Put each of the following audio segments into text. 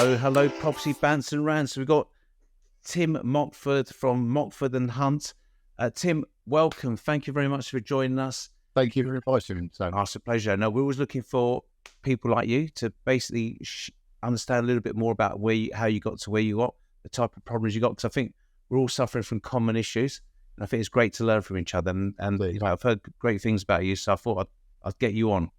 Hello, Property Bants and Rants. We've got Tim Mockford from Mockford Hunt. Tim, welcome. Thank you very much for joining us. Thank you for inviting me. Oh, it's a pleasure. No, we're always looking for people like you to basically understand a little bit more about how you got to where you got, the type of problems you got, because I think we're all suffering from common issues. And I think it's great to learn from each other. And you know, I've heard great things about you, so I thought I'd get you on.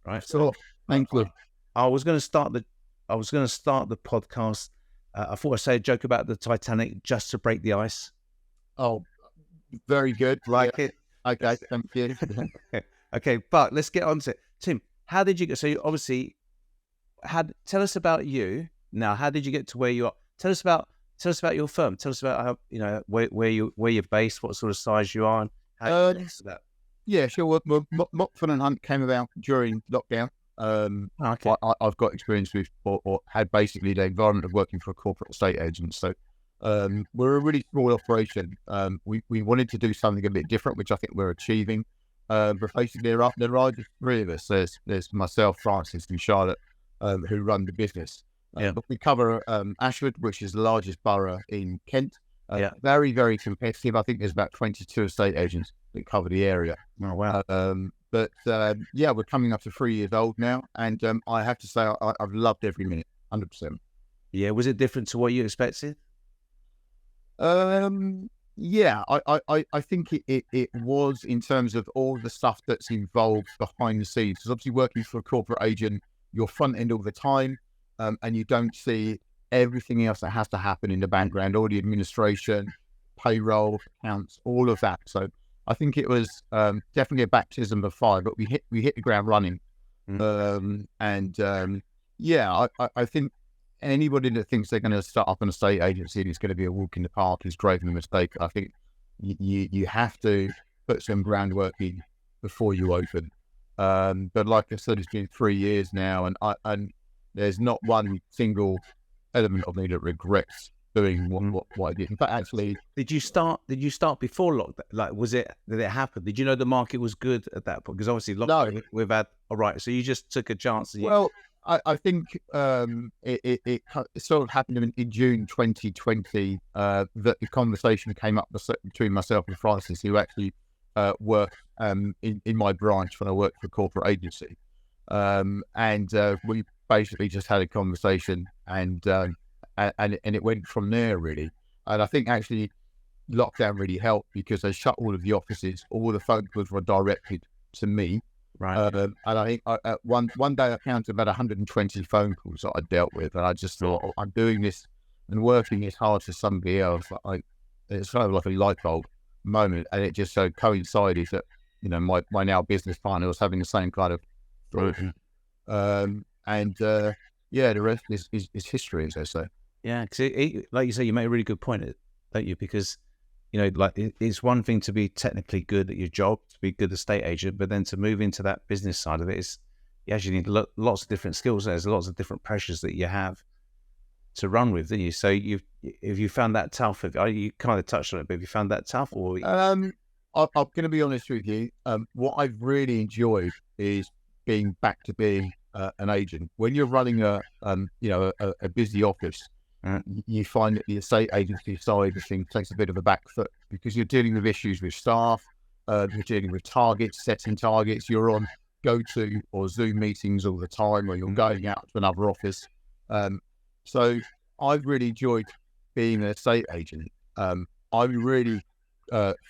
Right. So thank you. I was going to start the podcast. I thought I'd say a joke about the Titanic just to break the ice. Oh, very good. Like it. Okay, thank you. Okay, but let's get on to it. Tim, how did you get? So you obviously tell us about you now. How did you get to where you are? Tell us about your firm. Tell us about how, you know, where you're based, what sort of size you are, and how you get to that. Yeah, sure. Well, Mockford Hunt came about during lockdown. Okay. I've got experience with or had basically the environment of working for a corporate estate agent. So we're a really small operation. We wanted to do something a bit different, which I think we're achieving. But basically, there are just three of us. There's myself, Francis, and Charlotte, who run the business. But we cover Ashford, which is the largest borough in Kent. Very, very competitive. I think there's about 22 estate agents that cover the area. Oh, wow. But we're coming up to 3 years old now, and I have to say I've loved every minute, 100%. Yeah, was it different to what you expected? I think it was, in terms of all the stuff that's involved behind the scenes. Because obviously working for a corporate agent, you're front end all the time, and you don't see everything else that has to happen in the background, all the administration, payroll, accounts, all of that. So I think it was definitely a baptism of fire, but we hit the ground running. I think anybody that thinks they're going to start up an estate agency and it's going to be a walk in the park is gravely mistaken. I think you have to put some groundwork in before you open. But like I said, it's been 3 years now, and there's not one single element of me that regrets doing what I did. In fact, actually, did you start before lockdown? Like, did it happen? Did you know the market was good at that point? Because obviously, lockdown, we've had. All right, so you just took a chance. Well, I think it sort of happened in June 2020 that the conversation came up between myself and Francis, who actually worked in my branch when I worked for a corporate agency, and we basically just had a conversation, and it went from there, really. And I think actually lockdown really helped because they shut all of the offices. All the phone calls were directed to me. Right. And I think one day I counted about 120 phone calls that I dealt with, and I just thought, I'm doing this and working as hard for somebody else. It's kind of like a light bulb moment, and it just so coincided that, you know, my now business partner was having the same kind of thought. The rest is history, as I say. Yeah, because like you say, you make a really good point, don't you? Because, you know, like it's one thing to be technically good at your job, to be a good estate agent, but then to move into that business side of it you actually need lots of different skills. There's lots of different pressures that you have to run with, don't you? So if you found that tough, you kind of touched on it, but have you found that tough? Or I'm going to be honest with you. What I've really enjoyed is being back to being an agent. When you're running a busy office, you find that the estate agency side of things takes a bit of a back foot because you're dealing with issues with staff, you're dealing with targets, setting targets, you're on go-to or Zoom meetings all the time, or you're going out to another office. So I've really enjoyed being an estate agent. I'm really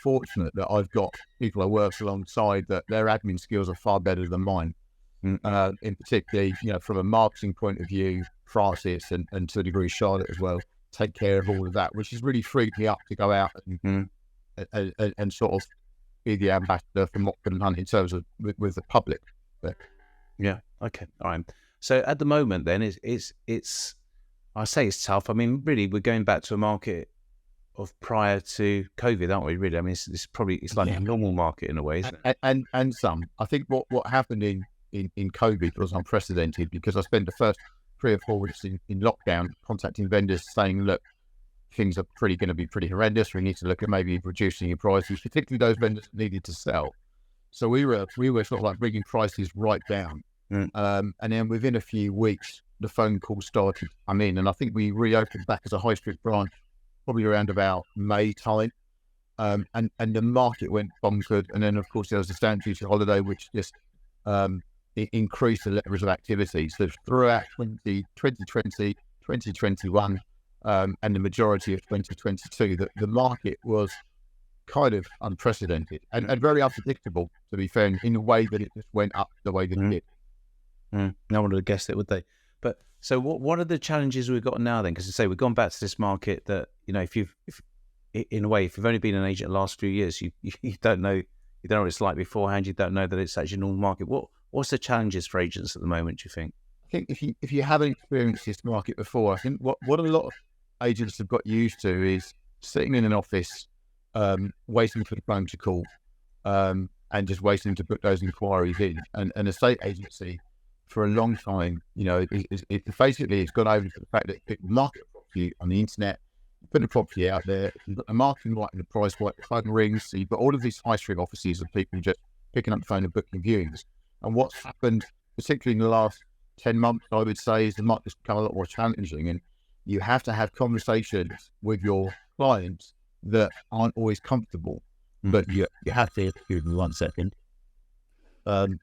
fortunate that I've got people I work alongside that their admin skills are far better than mine. In particular, you know, from a marketing point of view, Francis and to a degree Charlotte as well take care of all of that, which has really freed me up to go out and sort of be the ambassador for Mockford Hunt in terms of with the public. But, yeah, okay, all right. So at the moment, then it's I say it's tough. I mean, really, we're going back to a market of prior to COVID, aren't we? Really, I mean, it's like a normal market in a way, isn't it? And some. I think what happened in COVID was unprecedented because I spent the first 3 or 4 weeks in lockdown contacting vendors saying, look, things are going to be pretty horrendous. We need to look at maybe reducing your prices, particularly those vendors that needed to sell. So we were sort of like bringing prices right down. And then within a few weeks, the phone calls started to come in. And I think we reopened back as a high street branch probably around about May time. And the market went bonkers. And then, of course, there was the stamp duty holiday, which just it increased the levels of activity. So throughout 2020, 2021, and the majority of 2022, the market was kind of unprecedented and very unpredictable, to be fair, in a way that it just went up the way that it did. No one would have guessed it, would they? But so what are the challenges we've got now then? Because, say, we've gone back to this market that, if in a way, if you've only been an agent the last few years, you don't know, what it's like beforehand. You don't know that it's actually a normal market. What's the challenges for agents at the moment, do you think? I think if you haven't experienced this market before, I think what a lot of agents have got used to is sitting in an office, waiting for the phone to call, and just waiting to put those inquiries in. And an estate agency, for a long time, it basically it's gone over to the fact that people market a property on the internet, put the property out there, you've got the marketing right and the price right, the phone rings. So you've got all of these high street offices of people just picking up the phone and booking viewings. And what's happened, particularly in the last 10 months, I would say, is the market's become a lot more challenging, and you have to have conversations with your clients that aren't always comfortable. But you have to, excuse me 1 second.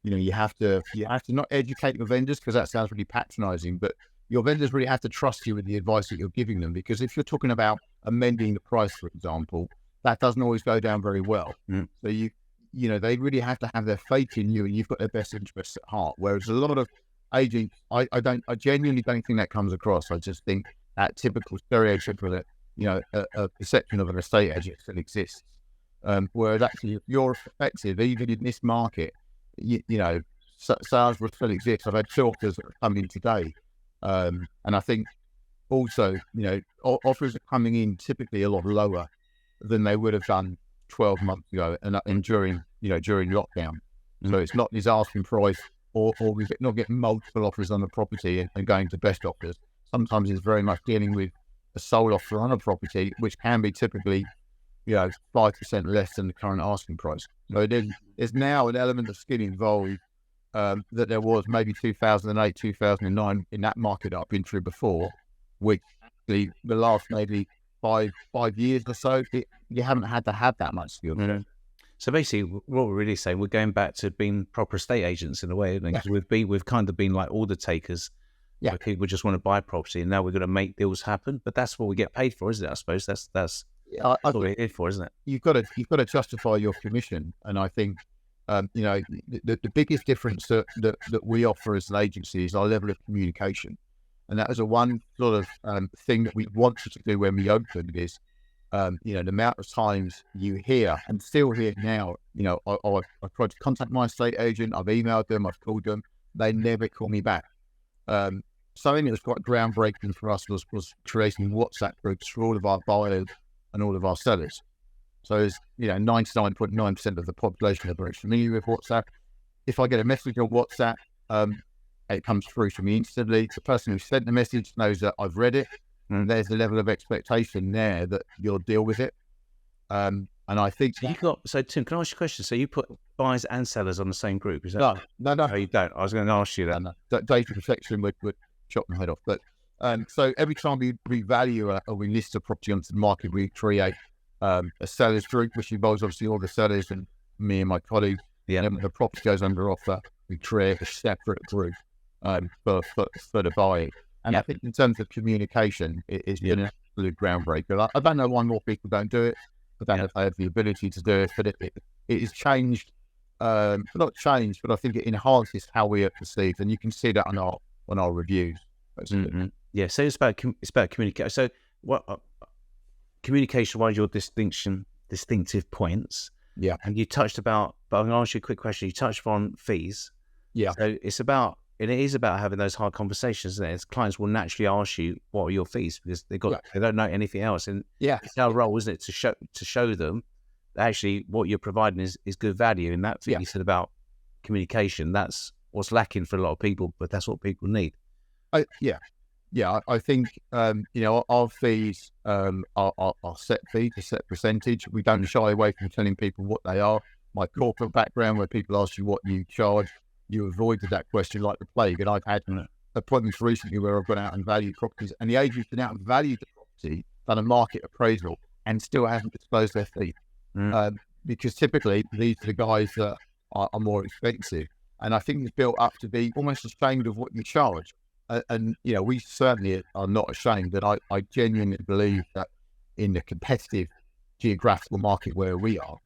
You have to not educate your vendors, because that sounds really patronizing, but your vendors really have to trust you with the advice that you're giving them, because if you're talking about amending the price, for example, that doesn't always go down very well. So they really have to have their faith in you, and you've got their best interests at heart. Whereas a lot of agents, I genuinely don't think that comes across. I just think that typical stereotypical, a perception of an estate agent still exists. Whereas actually, if you're effective, even in this market, sales will still exist. I've had 2 offers that are coming in today. And I think also, offers are coming in typically a lot lower than they would have done 12 months ago and during lockdown. So it's not his asking price, or we're not getting multiple offers on the property and going to best offers. Sometimes it's very much dealing with a sold offer on a property, which can be typically 5% less than the current asking price. So there's now an element of skin involved that there was maybe 2008, 2009 in that market I've been through before, which the last maybe five years or so, you haven't had to have that much skill. So basically, what we're really saying, we're going back to being proper estate agents in a way, because we've kind of been like order takers. Yeah, where people just want to buy property, and now we're going to make deals happen. But that's what we get paid for, isn't it? I suppose that's what we're here for, isn't it? You've got to justify your commission, and I think the biggest difference that we offer as an agency is our level of communication, and that was a one sort of thing that we wanted to do when we opened. Is the amount of times you hear, and still hear now, I tried to contact my estate agent, I've emailed them, I've called them, they never call me back. Something that was quite groundbreaking for us was creating WhatsApp groups for all of our buyers and all of our sellers. So as 99.9% of the population are very familiar with WhatsApp. If I get a message on WhatsApp, it comes through to me instantly. The person who sent the message knows that I've read it, and there's a level of expectation there that you'll deal with it. And I think so Tim, can I ask you a question? So you put buyers and sellers on the same group? Is that no? Oh, you don't. I was going to ask you that. No. Data protection would chop my head off. But so every time we value or we list a property onto the market, we create a sellers group, which involves obviously all the sellers and me and my colleagues. And then when the property goes under offer, we create a separate group for the buying. And I think in terms of communication, it's been an absolute groundbreaker. I don't know why more people don't do it. I don't know if they have the ability to do it, but it has changed. Not changed, but I think it enhances how we are perceived, and you can see that on our reviews. Yeah, so it's about communication. So what communication? What are your distinctive points? Yeah, and you touched about. But I'm going to ask you a quick question. You touched on fees. Yeah, so it is about having those hard conversations. Isn't it? Clients will naturally ask you, "What are your fees?" Because they don't know anything else, and it's our role, isn't it, to show them that actually what you're providing is good value. And that thing you said about communication, that's what's lacking for a lot of people, but that's what people need. I think our fees are set fees, a set percentage. We don't shy away from telling people what they are. My corporate background, where people ask you what you charge, you avoided that question like the plague. And I've had appointments recently where I've gone out and valued properties, and the agent's been out and valued the property, done a market appraisal, and still hasn't disclosed their fee. Because typically these are the guys that are more expensive. And I think it's built up to be almost ashamed of what you charge. And we certainly are not ashamed. And I genuinely believe that in the competitive geographical market where we are,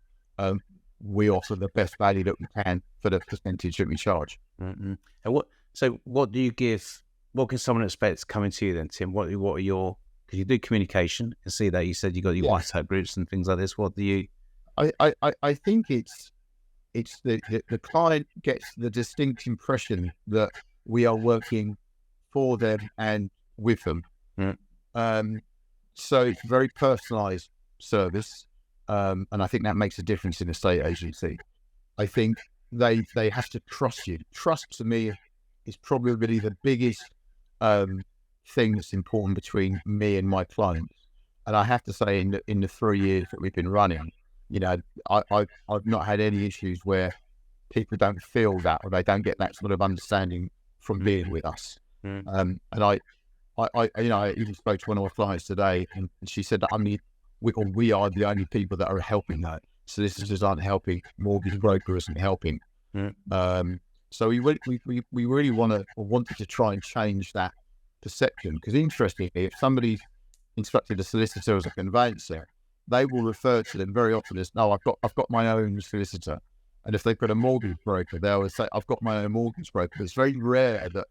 we offer the best value that we can for the percentage that we charge. And what do you give? What can someone expect coming to you then, Tim? What are your? Because you do communication, I see that you said you got your WhatsApp groups and things like this. What do you? I think it's the client gets the distinct impression that we are working for them and with them. So it's a very personalised service, and I think that makes a difference in a estate agency. I think they have to trust you. Trust to me is probably the biggest thing that's important between me and my clients. And I have to say, in the 3 years that we've been running, I've not had any issues where people don't feel that, or they don't get that sort of understanding from being with us. And I even spoke to one of our clients today, and she said that we are the only people that are helping that. Solicitors aren't helping, mortgage brokers isn't helping. So we really wanted to try and change that perception, because interestingly, if somebody's instructed a solicitor as a conveyancer, they will refer to them very often as, no, I've got my own solicitor. And if they've got a mortgage broker, they always say, I've got my own mortgage broker. It's very rare that,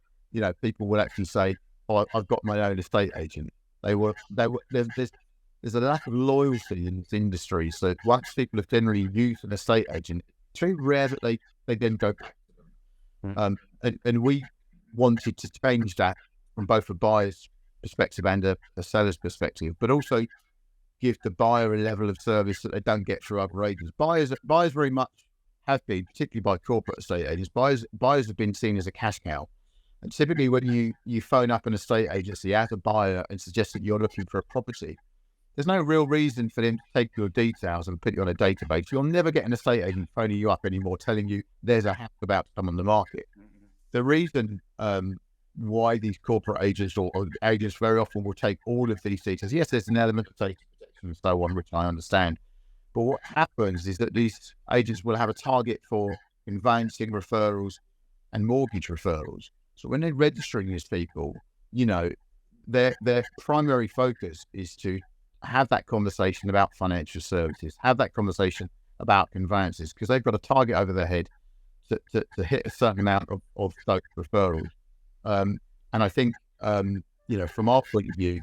people will actually say, oh, I've got my own estate agent. There's a lack of loyalty in this industry. So once people have generally used an estate agent, it's very rare that they then go back to them. And we wanted to change that from both a buyer's perspective and a seller's perspective, but also give the buyer a level of service that they don't get through other agents. Buyers very much have been, particularly by corporate estate agents, buyers have been seen as a cash cow. And typically when you phone up an estate agency as a buyer and suggest that you're looking for a property, there's no real reason for them to take your details and put you on a database. You'll never get an estate agent phoning you up anymore telling you there's a house about to come on the market. The reason why these corporate agents or agents very often will take all of these details, yes, there's an element of data protection and so on, which I understand. But what happens is that these agents will have a target for conveyancing referrals and mortgage referrals. So when they're registering these people, their primary focus is to have that conversation about financial services, have that conversation about conveyances, because they've got a target over their head to hit a certain amount of those referrals. And I think, from our point of view,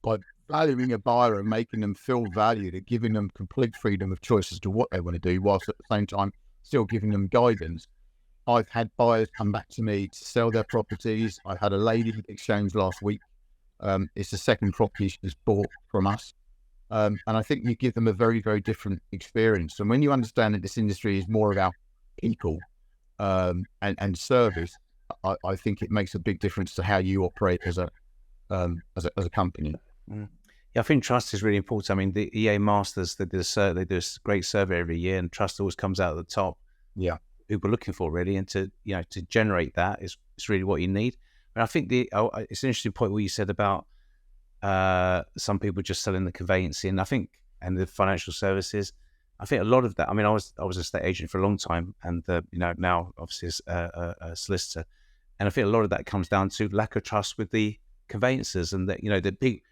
by valuing a buyer and making them feel valued and giving them complete freedom of choice as to what they want to do, whilst at the same time still giving them guidance. I've had buyers come back to me to sell their properties. I had a lady exchange last week. It's the second property she's bought from us. And I think you give them a very, very different experience. And when you understand that this industry is more about people and service, I think it makes a big difference to how you operate as a company. Yeah, I think trust is really important. I mean, the EA Masters, they do a great survey every year, and trust always comes out at the top. Yeah, people are looking for really, and to generate that is really what you need. And I think it's an interesting point what you said about some people just selling the conveyancing. I think, and the financial services. I think a lot of that. I mean, I was an estate agent for a long time, and now obviously as a solicitor, and I think a lot of that comes down to lack of trust with the conveyancers, and that the big.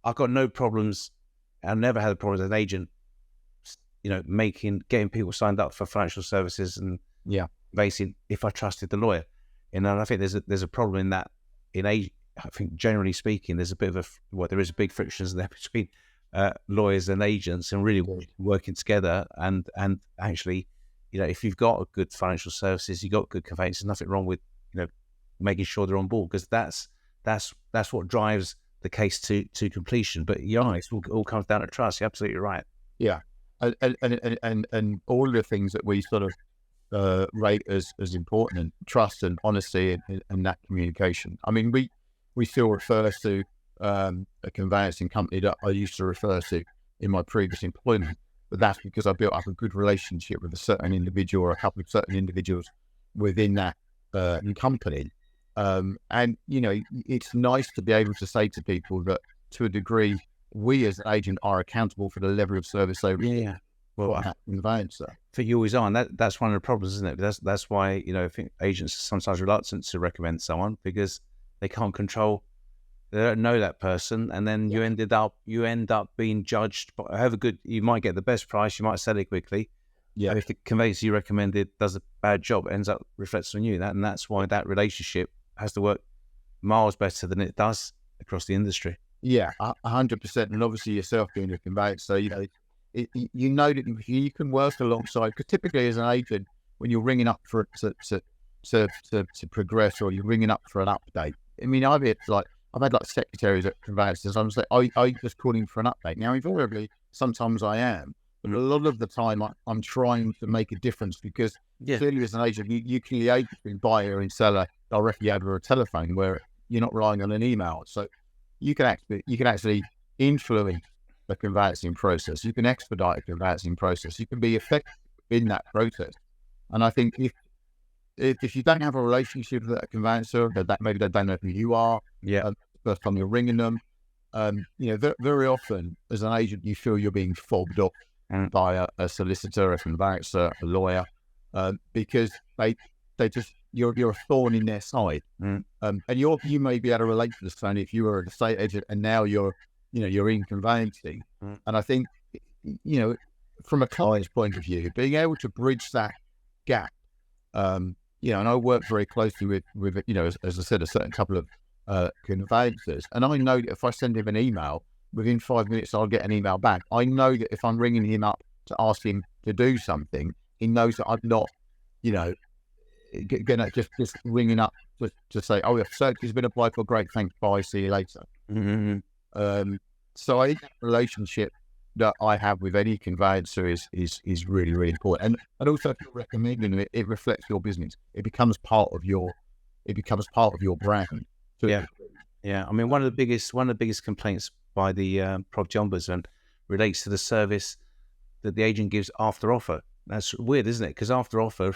I've got no problems. I've never had a problem as an agent. Getting people signed up for financial services and basically if I trusted the lawyer, and I think there's a problem in that. I think generally speaking, there's a bit of there is a big frictions there between lawyers and agents, and really working together. And actually, if you've got a good financial services, you've got good conveyances, there's nothing wrong with making sure they're on board, because that's what drives the case to completion. But it all comes down to trust. You're absolutely right. Yeah, and all of the things that we sort of rate as important, and trust and honesty and that communication. I mean, we still refer to a conveyancing company that I used to refer to in my previous employment, but that's because I built up a good relationship with a certain individual or a couple of certain individuals within that company. And, it's nice to be able to say to people that, to a degree, we as an agent are accountable for the level of service they receive. Yeah. Well, What happened in the conveyancer. for you always are, and that's one of the problems, isn't it? That's why, I think agents are sometimes reluctant to recommend someone because they can't control, they don't know that person, and then you end up being judged. But however good, you might get the best price, you might sell it quickly. Yeah. If the conveyancer you recommended does a bad job, it ends up reflecting on you. And that's why that relationship has to work miles better than it does across the industry. Yeah, 100%. And obviously yourself being a conveyancer, that you can work alongside, because typically as an agent, when you're ringing up to progress, or you're ringing up for an update. I mean, I've had secretaries at conveyancers. I'm just like, are you just calling for an update? Now, invariably, sometimes I am, but a lot of the time I'm trying to make a difference, because clearly as an agent, you can liaise between buyer and seller directly over a telephone, where you're not relying on an email. So you can actually influence the conveyancing process. You can expedite the conveyancing process. You can be effective in that process. And I think if you don't have a relationship with a conveyancer, that maybe they don't know who you are. Yeah. First time you're ringing them, very often as an agent, you feel you're being fobbed off by a solicitor, a conveyancer, a lawyer, because they just you're a thorn in their side. And you may be able to relate to this, Tony, if you were an estate agent and now you're in conveyancing. And I think, from a client's point of view, being able to bridge that gap, and I work very closely with as I said, a certain couple of conveyancers, and I know that if I send him an email, within 5 minutes I'll get an email back. I know that if I'm ringing him up to ask him to do something, he knows that I'm not, gonna just ringing up to say, oh, your search has been applied for, great, thanks, bye, see you later. So I think that relationship that I have with any conveyancer is really, really important. And also, if you're recommending it, it reflects your business. It becomes part of your brand. Yeah. I mean, one of the biggest complaints by the property ombudsman relates to the service that the agent gives after offer. That's weird, isn't it? Because after offer,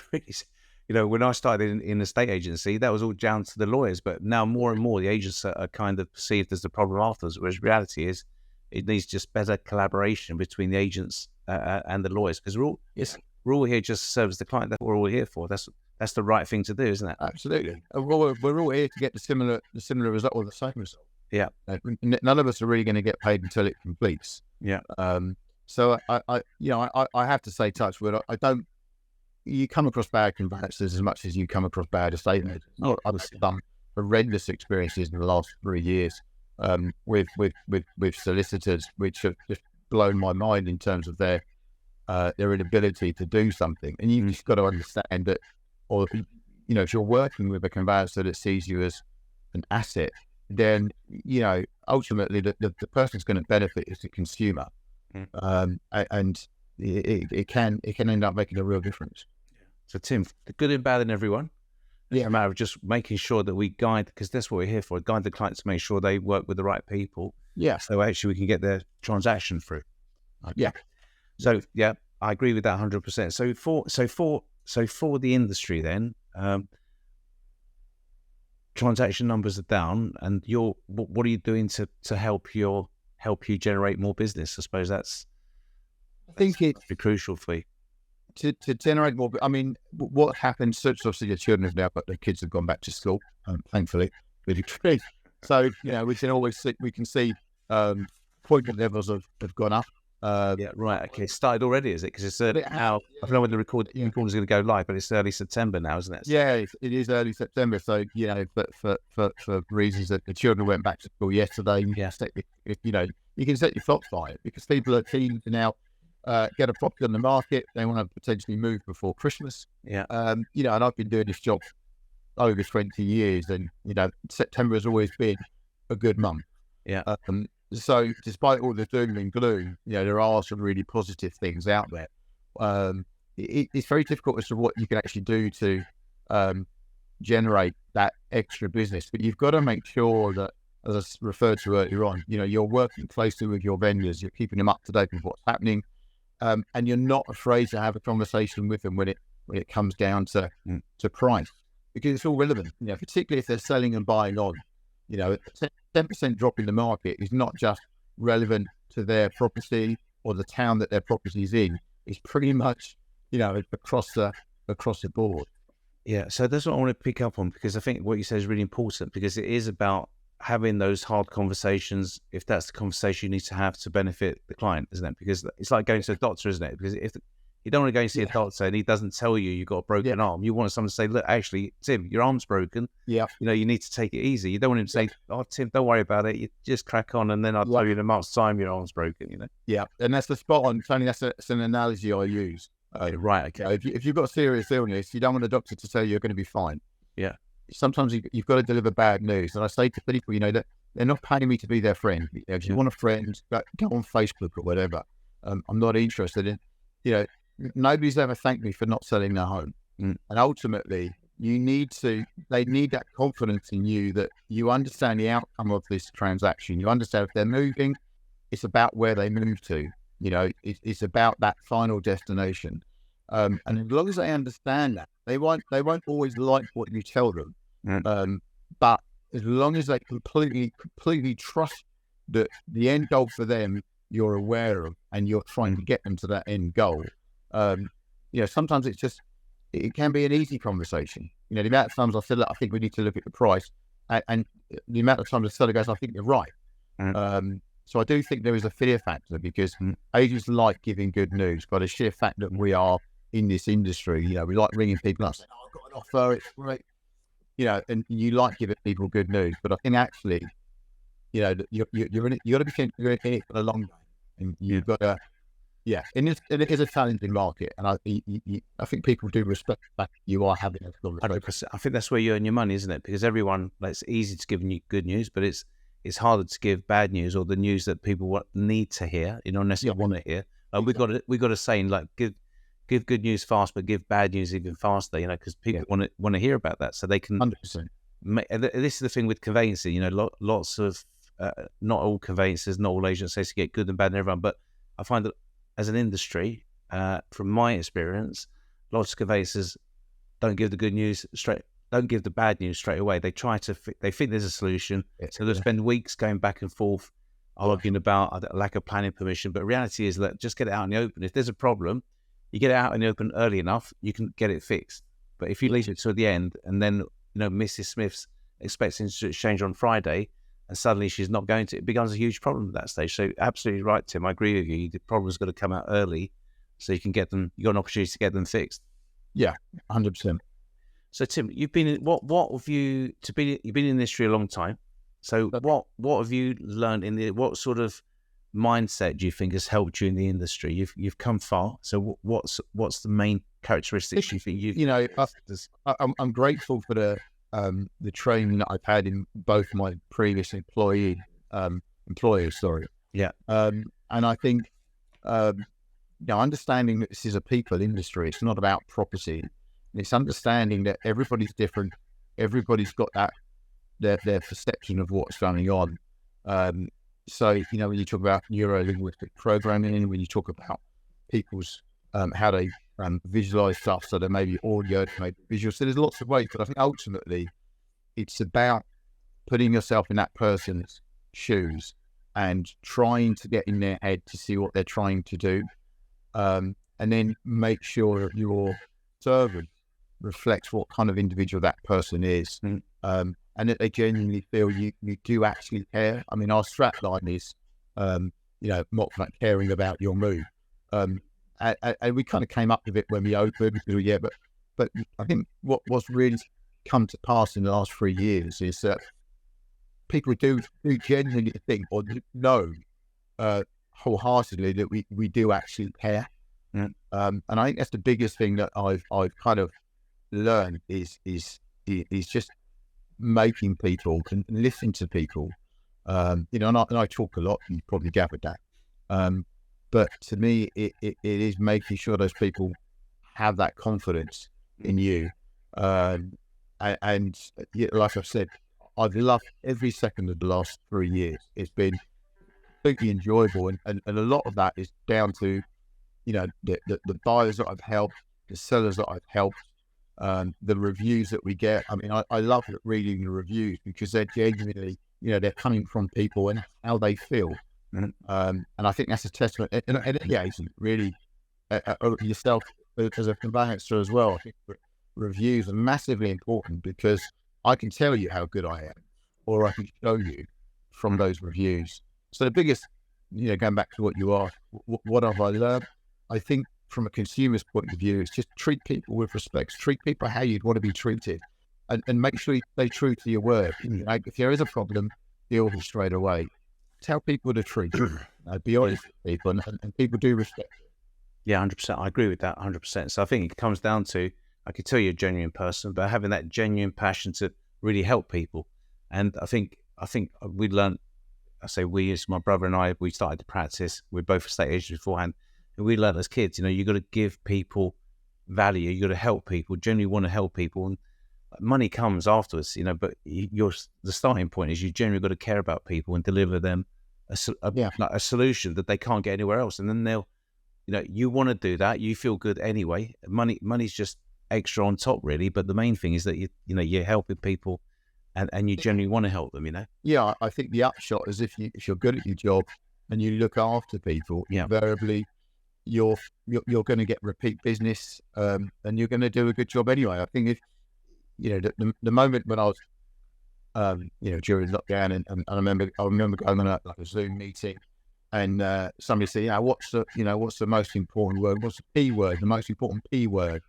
when I started in the estate agency, that was all down to the lawyers. But now more and more, the agents are kind of perceived as the problem afterwards. Whereas reality is, it needs just better collaboration between the agents and the lawyers, because we're all here just to service the client. That's what we're all here for. That's the right thing to do, isn't it? Absolutely. We're all here to get the similar result, or the same result. Yeah. None of us are really going to get paid until it completes. Yeah. So I have to say, touch wood, I don't. You come across bad conveyancers as much as you come across bad estate agents. I've had some horrendous experiences in the last 3 years with solicitors, which have just blown my mind in terms of their inability to do something. And you've just got to understand that, or if you're working with a conveyancer that sees you as an asset, then ultimately the person's going to benefit is the consumer, and it can end up making a real difference. So Tim, the good and bad in everyone. It's a matter of just making sure that we guide, because that's what we're here for, guide the clients to make sure they work with the right people. Yeah. So actually we can get their transaction through. Okay. Yeah. So I agree with that 100%. So for the industry then, transaction numbers are down, and what are you doing to help you generate more business? I suppose I think it's crucial for you. To generate more. I mean, what happens? So obviously, your children have now, but their kids have gone back to school, thankfully. So we can see appointment levels have gone up. Right. Okay, started already, is it? Because it's now. I don't know when the recording is going to go live, but it's early September now, isn't it? Yeah, it is early September. So but for reasons that the children went back to school yesterday. You can set your clocks by it, because people are keen to now get a property on the market. They want to potentially move before Christmas. Yeah. And I've been doing this job over 20 years, and September has always been a good month. Yeah. So despite all the doom and gloom, there are some really positive things out there. It's very difficult as to what you can actually do to generate that extra business, but you've got to make sure that, as I referred to earlier on, you're working closely with your vendors, you're keeping them up to date with what's happening, and you're not afraid to have a conversation with them when it comes down to price. because it's all relevant. Particularly if they're selling and buying on. 10% drop in the market is not just relevant to their property or the town that their property is in. It's pretty much, across the board. Yeah, so that's what I want to pick up on, because I think what you said is really important, because it is about having those hard conversations, if that's the conversation you need to have to benefit the client, isn't it? Because it's like going to a doctor, isn't it? Because if you don't want to go and see a doctor and he doesn't tell you you've got a broken arm, you want someone to say, look, actually, Tim, your arm's broken. Yeah. You need to take it easy. You don't want him to say, oh, Tim, don't worry about it. You just crack on, and then I'll tell you in a month's time your arm's broken, Yeah, and that's the spot on, Tony. That's an analogy I use. Right, okay. If you've got a serious illness, you don't want a doctor to tell you you're going to be fine. Yeah. Sometimes you've got to deliver bad news. And I say to people, that they're not paying me to be their friend. If you want a friend, go on Facebook or whatever. I'm not interested in, nobody's ever thanked me for not selling their home. And ultimately, they need that confidence in you that you understand the outcome of this transaction. You understand if they're moving, it's about where they move to. It's about that final destination. And as long as they understand that, they won't always like what you tell them. But as long as they completely trust that the end goal for them, you're aware of, and you're trying to get them to that end goal. Sometimes it can be an easy conversation. The amount of times I said, look, I think we need to look at the price, and the amount of times the seller goes, I think you're right. So I do think there is a fear factor, because agents like giving good news, by the sheer fact that we are in this industry. We like ringing people up saying, oh, I've got an offer, it's great. And you like giving people good news, but I think actually, you're in it, you got to be in it for the long game, and you've got to, and it is a challenging market, and I think people do respect the fact that you are having a conversation. 100%. I think that's where you earn your money, isn't it? Because it's easy to give you good news, but it's harder to give bad news, or the news that people need to hear, unless you want to hear. We got a saying, like, give good news fast, but give bad news even faster. Because people want to hear about that, so they can. 100%. This is the thing with conveyancing. Lots of not all conveyancers, not all agents say to get good and bad in everyone, but I find that as an industry, from my experience, lots of conveyancers don't give the good news straight. Don't give the bad news straight away. They try to. They think there's a solution, so they'll spend weeks going back and forth, arguing about a lack of planning permission. But reality is that just get it out in the open. If there's a problem, you get it out in the open early enough, you can get it fixed. But if you leave it to the end, and then Mrs. Smith's expecting to exchange on Friday, and suddenly she's not going to, it becomes a huge problem at that stage. So absolutely right, Tim. I agree with you. The problem's got to come out early, so you can get them. You got an opportunity to get them fixed. Yeah, 100%. So Tim, you've been in you've been in the industry a long time. So what have you learned what sort of mindset do you think has helped you in the industry? You've come far. So what's the main characteristics you think I'm grateful for the training that I've had in both my previous employers. Sorry. Yeah. And I think understanding that this is a people industry. It's not about property. It's understanding that everybody's different. Everybody's got their perception of what's going on. So, when you talk about neuro-linguistic programming, when you talk about people's how they visualize stuff, so there may be audio, maybe visual. So there's lots of ways, but I think ultimately it's about putting yourself in that person's shoes and trying to get in their head to see what they're trying to do, and then make sure that your service reflects what kind of individual that person is, and that they genuinely feel you do actually care. I mean, our strap line is, Mockford Hunt, caring about your move. And we kind of came up with it when we opened, but I think what's really come to pass in the last 3 years is that people do genuinely think or know wholeheartedly that we do actually care. And I think that's the biggest thing that I've kind of learned is just making people and listening to people. And I talk a lot, and you probably gathered that. But to me, it is making sure those people have that confidence in you. And like I've said, I've loved every second of the last 3 years. It's been completely enjoyable, and a lot of that is down to the buyers that I've helped, the sellers that I've helped, the reviews that we get. I mean, I love reading the reviews because they're genuinely, they're coming from people and how they feel. And I think that's a testament. And any agent, really, yourself as a conveyancer as well. I think reviews are massively important because I can tell you how good I am, or I can show you from those reviews. So the biggest, going back to what you asked, what have I learned? I think from a consumer's point of view, it's just treat people with respect, treat people how you'd want to be treated, and make sure you stay true to your word. Like, if there is a problem, deal with it straight away. Tell people the truth. Be honest with people, and people do respect it. Yeah, 100%. I agree with that 100%. So I think it comes down to, I could tell you're a genuine person, but having that genuine passion to really help people. And I think we learned, I say we, as my brother and I, we started to practice. We're both estate agents beforehand. And we learned as kids, you got to give people value. You got to help people, genuinely want to help people. And money comes afterwards, but the starting point is you generally got to care about people and deliver them a solution that they can't get anywhere else. And then they'll, you want to do that. You feel good anyway. Money's just extra on top, really. But the main thing is that you're helping people, and you generally want to help them. Yeah, I think the upshot is if you're good at your job and you look after people, invariably you're going to get repeat business, and you're going to do a good job anyway. I think if the moment when I was during lockdown, and I remember going on a Zoom meeting, and somebody said, what's the most important word? What's the P word? The most important P word?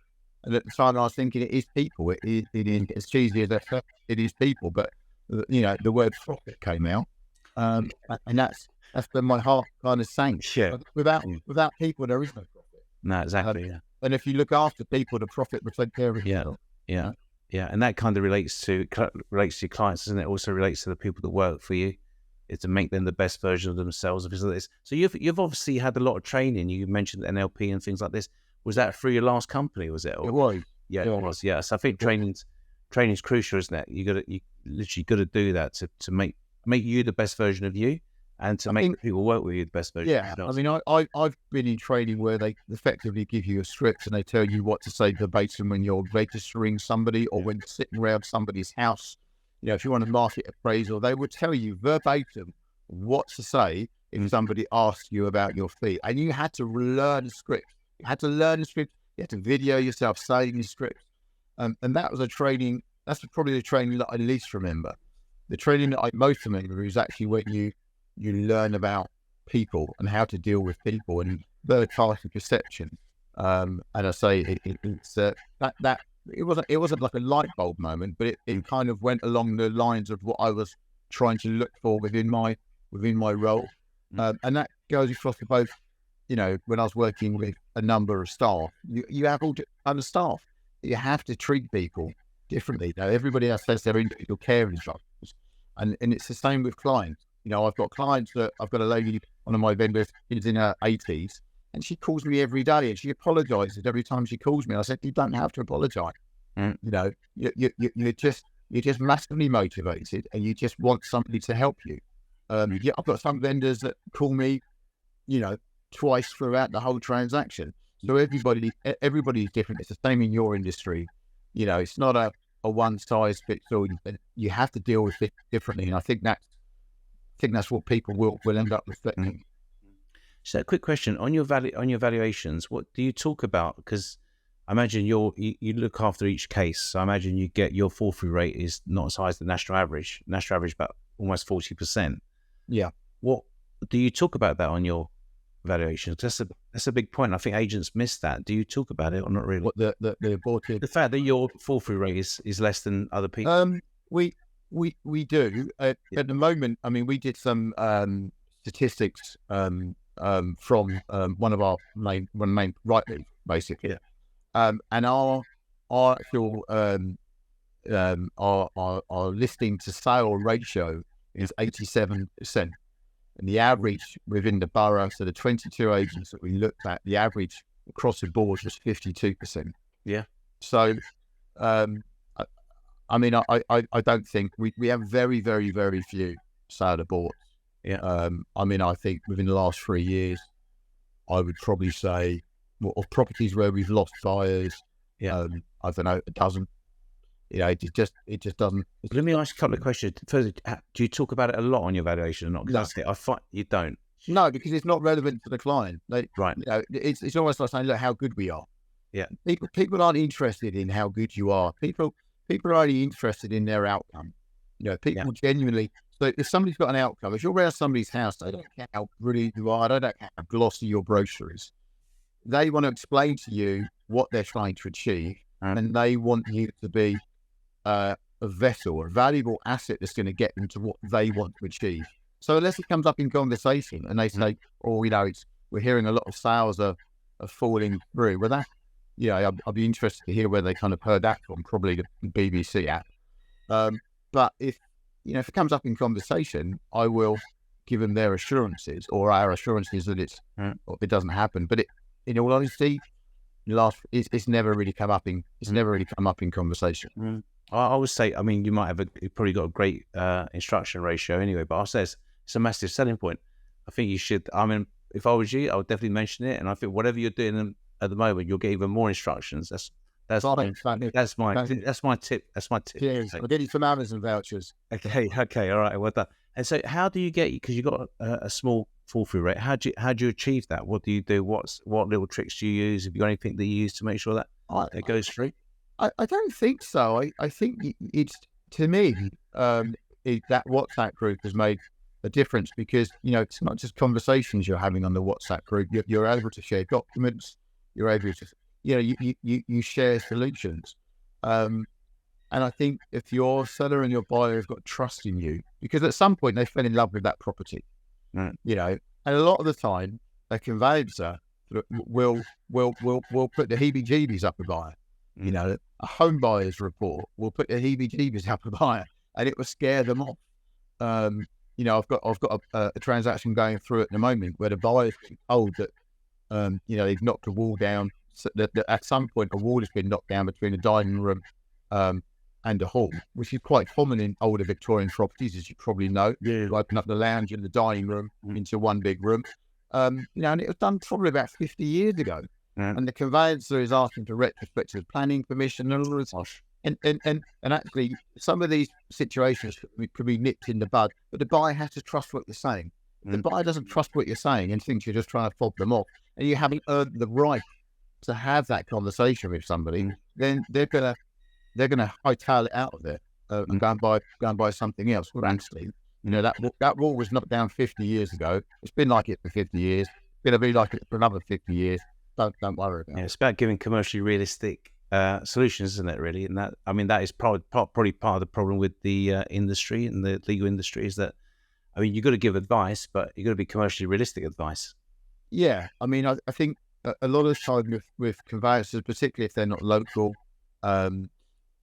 And at the time, I was thinking it is people. It is as cheesy as that. It is people, but the word profit came out, and that's when my heart kind of sank. Yeah. Without people, there is no profit. No, exactly. And if you look after people, the profit will take care of itself. Yeah. And that kind of relates to your clients, doesn't it? Also relates to the people that work for you. It's to make them the best version of themselves. So you've obviously had a lot of training. You mentioned NLP and things like this. Was that through your last company? Was it? It was. Yeah, it was. Yeah. So I think training's crucial, isn't it? You literally got to do that to make you the best version of you, and to make people work with you the best version. Yeah. I mean, I've been in training where they effectively give you a script and they tell you what to say verbatim when you're registering somebody or when you're sitting around somebody's house. If you want a market appraisal, they would tell you verbatim what to say if somebody asks you about your fee. And you had to learn the script. You had to learn the script. You had to video yourself saying the script. And that was a training. That's probably the training that I least remember. The training that I most remember is actually when you learn about people and how to deal with people and third-party perception. And I say it's that. It wasn't like a light bulb moment, but it kind of went along the lines of what I was trying to look for within my role, and that goes across to both. When I was working with a number of staff, you have all kind of staff. You have to treat people differently. Now, everybody else has their individual care instructions, and it's the same with clients. I've got clients that I've got a lady, one of my vendors, is in her 80s. And she calls me every day, and she apologizes every time she calls me. I said, "You don't have to apologize. You're just massively motivated, and you just want somebody to help you." I've got some vendors that call me, twice throughout the whole transaction. So everybody's different. It's the same in your industry. It's not a one size fits all. You have to deal with it differently, and I think that's what people will end up reflecting. So a quick question on your valuations, what do you talk about? Because I imagine you look after each case. So I imagine you get your fall through rate is not as high as the national average. National average about almost 40%. Yeah. What do you talk about that on your valuations? That's a big point. I think agents miss that. Do you talk about it or not really? What the fact that your fall through rate is less than other people? We do at the moment. I mean, we did some statistics from one of our main Rightmove, basically. And our actual our listing to sale ratio is 87%, and the average within the borough, so the 22 agents that we looked at, the average across the board was 52%. Yeah. So, I mean, I don't think we have very, very, very few sale aborts. Yeah. I mean, I think within the last 3 years, I would probably say, of properties where we've lost buyers, Yeah. I don't know, a dozen. It just doesn't. Let me ask a couple of questions. First, do you talk about it a lot on your valuation or not? Because No. that's it. I find you don't. No, because it's not relevant to the client. Right. It's almost like saying, look how good we are. Yeah. People aren't interested in how good you are. People are only interested in their outcome. People genuinely. So if somebody's got an outcome, if you're around somebody's house, they don't care how brilliant you are. They don't care how glossy your brochure is. They want to explain to you what they're trying to achieve, and they want you to be a vessel, a valuable asset that's going to get them to what they want to achieve. So unless it comes up in conversation and they say, we're hearing a lot of sales are falling through. Well, I'd be interested to hear where they kind of heard that from, probably the BBC app. But if it comes up in conversation, I will give them their assurances or our assurances that it doesn't happen. But in all honesty, it's never really come up in conversation. I would say, I mean, you probably got a great instruction ratio anyway, but I'll say it's a massive selling point. I think you should. I mean, if I was you, I would definitely mention it. And I think whatever you're doing at the moment, you'll get even more instructions. That's my tip. That's my tip. Cheers. I'll get you some Amazon vouchers. Okay, all right, well done. And so, how do you get? Because you got a small fall through rate. How do you achieve that? What do you do? What little tricks do you use? Have you got anything that you use to make sure that it goes through? I don't think so. I think it's, to me, that WhatsApp group has made a difference because, it's not just conversations you're having on the WhatsApp group. You're able to share documents. You're able to, you share solutions. And I think if your seller and your buyer have got trust in you, because at some point they fell in love with that property, and a lot of the time a conveyancer will put the heebie-jeebies up a buyer. A home buyer's report will put the heebie-jeebies up a buyer, and it will scare them off. I've got a transaction going through at the moment where the buyer's been told that, they've knocked a wall down. So that at some point, a wall has been knocked down between the dining room and the hall, which is quite common in older Victorian properties, as you probably know. Yeah. You open up the lounge and the dining room into one big room. And it was done probably about 50 years ago. And the conveyancer is asking for retrospective planning permission and all this. And actually, some of these situations could be nipped in the bud, but the buyer has to trust what you're saying. If the buyer doesn't trust what you're saying and thinks you're just trying to fob them off, and you haven't earned the right to have that conversation with somebody, then they're gonna hightail it out of there and go and buy something else. Well, actually, that wall was knocked down 50 years ago. It's been like it for 50 years. It's going to be like it for another 50 years. Don't worry about it. It's about giving commercially realistic solutions, isn't it? Really, and that is probably part of the problem with the industry and the legal industry is that, you've got to give advice, but you've got to be commercially realistic advice. Yeah, I think a lot of the time with conveyancers, particularly if they're not local, they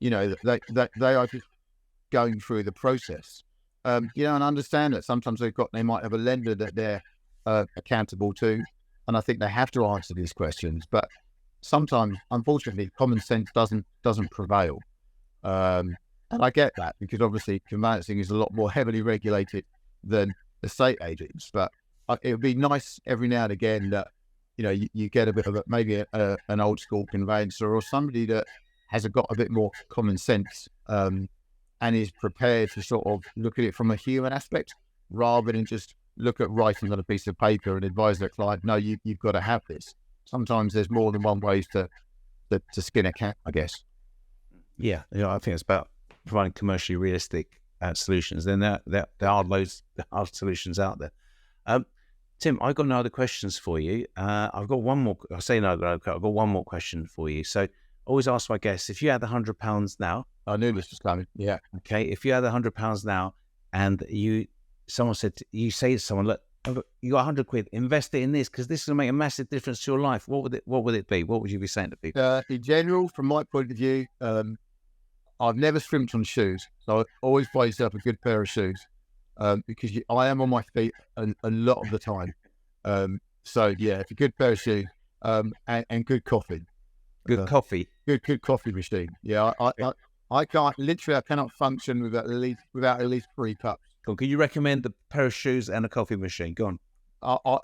are just going through the process. And understand that sometimes they might have a lender that they're accountable to, and I think they have to answer these questions. But sometimes, unfortunately, common sense doesn't prevail. And I get that because obviously conveyancing is a lot more heavily regulated than estate agents. But it would be nice every now and again that you get a bit of maybe an old school conveyancer or somebody that has got a bit more common sense and is prepared to sort of look at it from a human aspect rather than just look at writing on a piece of paper and advise their client, no, you've got to have this. Sometimes there's more than one way to skin a cat, I guess. Yeah, I think it's about providing commercially realistic solutions. Then there are loads of solutions out there. Tim, I've got no other questions for you. I've got one more. I'll say no, I've got one more question for you. So, always ask my guests, if you had £100 now. I knew this was coming. Yeah. Okay. If you had £100 now, and someone said you say to someone, look, you got 100 quid, invest it in this because this will make a massive difference to your life. What would it be? What would you be saying to people? In general, from my point of view, I've never scrimped on shoes, so I always buy yourself a good pair of shoes. Because I am on my feet a lot of the time. So yeah, it's a good pair of shoes and good coffee. Good coffee. Good coffee machine. Yeah, I cannot function without at least 3 cups. Cool. Can you recommend a pair of shoes and a coffee machine? Go on.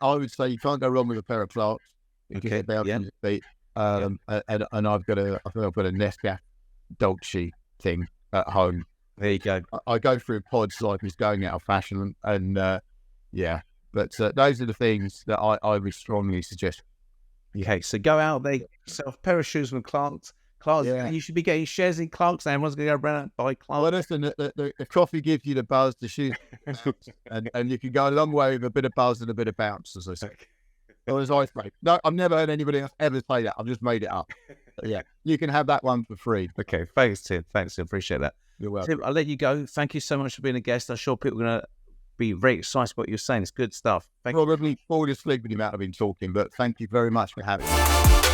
I would say you can't go wrong with a pair of Clarks because they're on your feet. and I've got a Nescafe Dolce thing at home. There you go. I go through pods like it's going out of fashion, and yeah. But those are the things that I would strongly suggest. Okay, so go out there, yourself a pair of shoes from Clark's. Yeah. You should be getting shares in Clark's. And everyone's going to go around and buy Clark's. Well, listen, the coffee gives you the buzz, the shoes, and you can go a long way with a bit of buzz and a bit of bounce, as I say. It was ice break. No, I've never heard anybody else ever say that. I've just made it up. But yeah, you can have that one for free. Okay, thanks, Tim. Thanks, appreciate that. You're welcome. Tim, I'll let you go. Thank you so much for being a guest. I'm sure people are going to be very excited about what you're saying. It's good stuff. Probably fall asleep with the amount I've been talking, but thank you very much for having me.